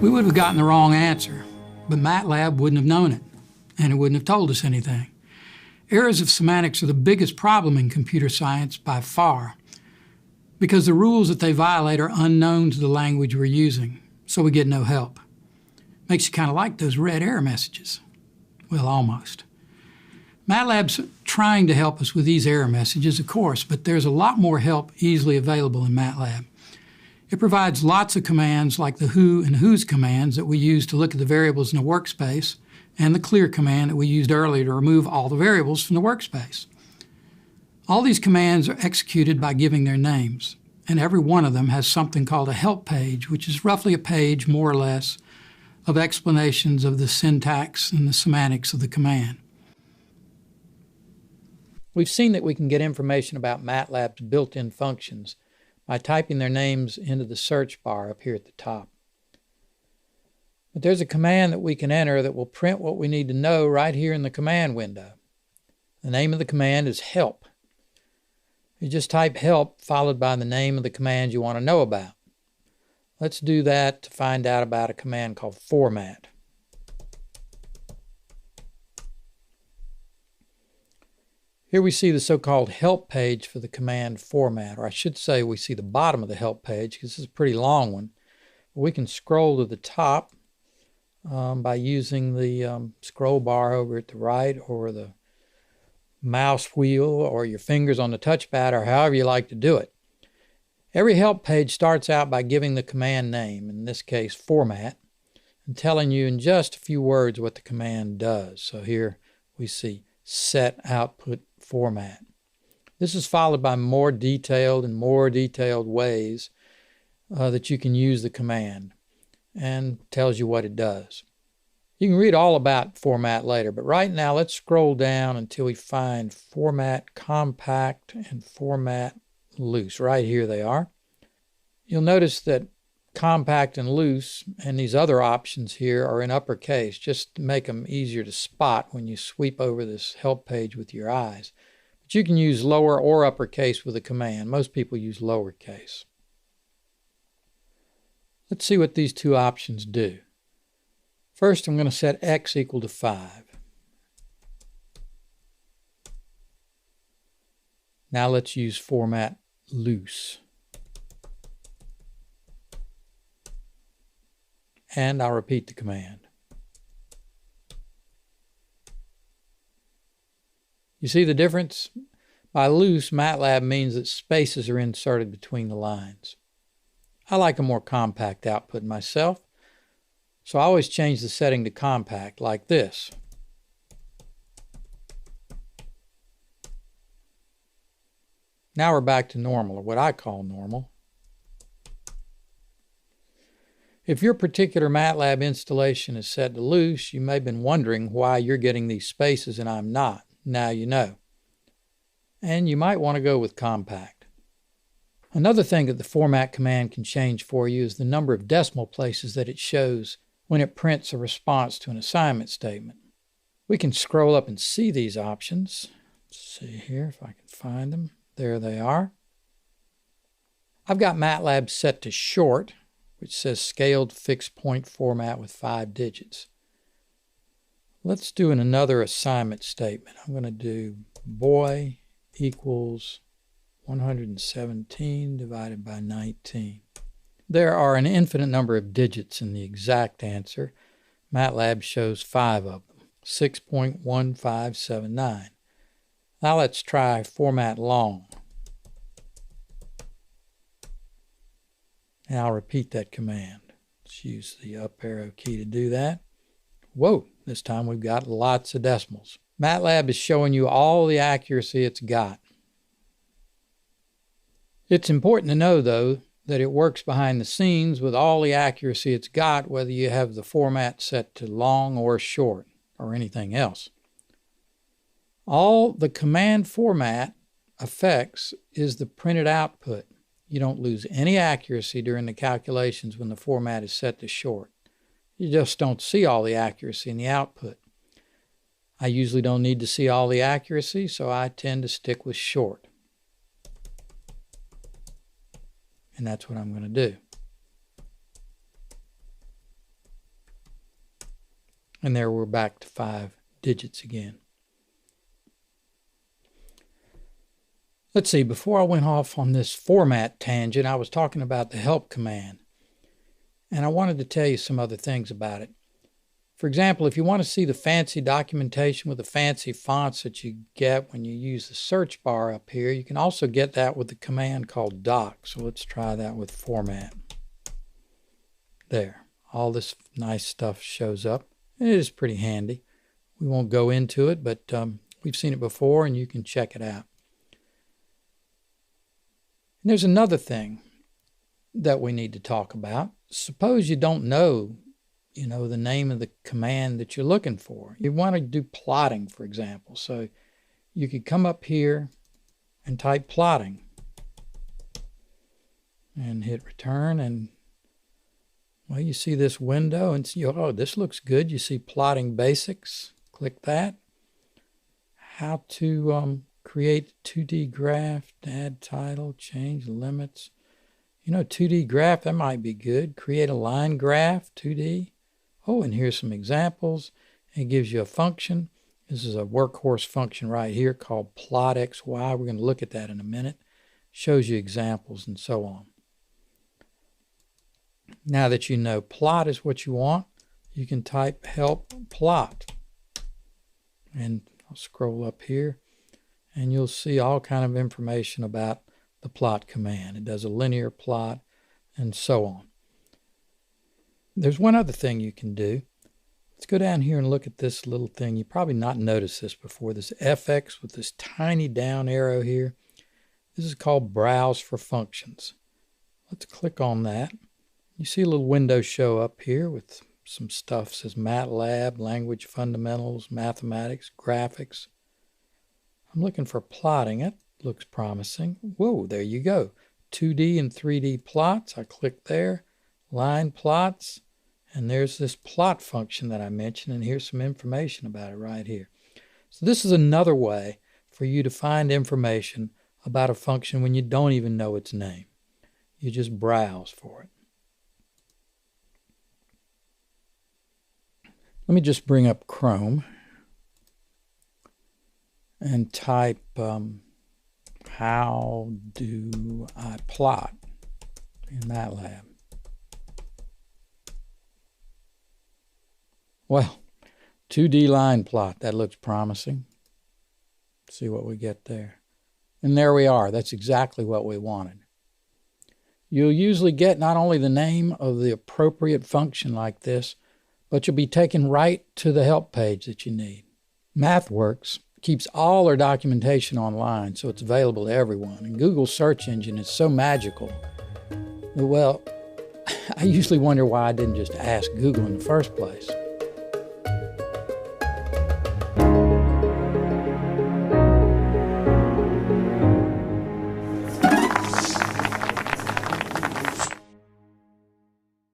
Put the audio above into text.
We would have gotten the wrong answer, but MATLAB wouldn't have known it, and it wouldn't have told us anything. Errors of semantics are the biggest problem in computer science by far, because the rules that they violate are unknown to the language we're using, so we get no help. Makes you kind of like those red error messages. Well, almost. MATLAB's trying to help us with these error messages, of course, but there's a lot more help easily available in MATLAB. It provides lots of commands like the who and whose commands that we use to look at the variables in a workspace, and the clear command that we used earlier to remove all the variables from the workspace. All these commands are executed by giving their names, and every one of them has something called a help page, which is roughly a page, more or less, of explanations of the syntax and the semantics of the command. We've seen that we can get information about MATLAB's built-in functions by typing their names into the search bar up here at the top. But there's a command that we can enter that will print what we need to know right here in the command window. The name of the command is help. You just type help followed by the name of the command you want to know about. Let's do that to find out about a command called format. Here we see the so-called help page for the command format, or I should say we see the bottom of the help page because this is a pretty long one. We can scroll to the top by using the scroll bar over at the right, or the mouse wheel, or your fingers on the touchpad, or however you like to do it. Every help page starts out by giving the command name, in this case format, and telling you in just a few words what the command does. So here we see set output format. This is followed by more detailed ways that you can use the command, and tells you what it does. You can read all about format later, but right now let's scroll down until we find format compact and format loose. Right here they are. You'll notice that compact and loose and these other options here are in uppercase, just to make them easier to spot when you sweep over this help page with your eyes. But you can use lower or uppercase with a command. Most people use lowercase. Let's see what these two options do. First, I'm going to set x equal to 5. Now let's use format loose. And I'll repeat the command. You see the difference? By loose, MATLAB means that spaces are inserted between the lines. I like a more compact output myself, so I always change the setting to compact like this. Now we're back to normal, or what I call normal. If your particular MATLAB installation is set to loose, you may have been wondering why you're getting these spaces and I'm not. Now you know. And you might want to go with compact. Another thing that the format command can change for you is the number of decimal places that it shows when it prints a response to an assignment statement. We can scroll up and see these options. Let's see here if I can find them. There they are. I've got MATLAB set to short, which says scaled fixed point format with 5 digits. Let's do another assignment statement. I'm going to do boy equals 117 divided by 19. There are an infinite number of digits in the exact answer. MATLAB shows 5 of them, 6.1579. Now let's try format long. And I'll repeat that command. Let's use the up arrow key to do that. Whoa, this time we've got lots of decimals. MATLAB is showing you all the accuracy it's got. It's important to know, though, that it works behind the scenes with all the accuracy it's got, whether you have the format set to long or short or anything else. All the command format affects is the printed output. You don't lose any accuracy during the calculations when the format is set to short. You just don't see all the accuracy in the output. I usually don't need to see all the accuracy, so I tend to stick with short. And that's what I'm going to do. And there we're back to 5 digits again. Let's see, before I went off on this format tangent, I was talking about the help command. And I wanted to tell you some other things about it. For example, if you want to see the fancy documentation with the fancy fonts that you get when you use the search bar up here, you can also get that with the command called doc. So let's try that with format. There, all this nice stuff shows up. It is pretty handy. We won't go into it, but we've seen it before and you can check it out. And there's another thing that we need to talk about. Suppose you don't know, the name of the command that you're looking for. You want to do plotting, for example. So you could come up here and type plotting and hit return, and well, you see this window and see, oh, this looks good. You see plotting basics. Click that. How to create 2D graph, add title, change limits. 2D graph, that might be good. Create a line graph, 2D. Oh, and here's some examples. It gives you a function. This is a workhorse function right here called plot xy. We're going to look at that in a minute. Shows you examples and so on. Now that you know plot is what you want, you can type help plot. And I'll scroll up here and you'll see all kind of information about the plot command. It does a linear plot and so on. There's one other thing you can do. Let's go down here and look at this little thing. You probably not noticed this before. This FX with this tiny down arrow here. This is called Browse for Functions. Let's click on that. You see a little window show up here with some stuff. It says MATLAB, Language Fundamentals, Mathematics, Graphics. I'm looking for plotting. It looks promising. Whoa, there you go. 2D and 3D plots. I click there. Line plots. And there's this plot function that I mentioned, and here's some information about it right here. So this is another way for you to find information about a function when you don't even know its name. You just browse for it. Let me just bring up Chrome and type how do I plot in MATLAB. Well, 2D line plot, that looks promising. Let's see what we get there. And there we are. That's exactly what we wanted. You'll usually get not only the name of the appropriate function like this, but you'll be taken right to the help page that you need. MathWorks keeps all their documentation online, so it's available to everyone. And Google's search engine is so magical. Well, I usually wonder why I didn't just ask Google in the first place.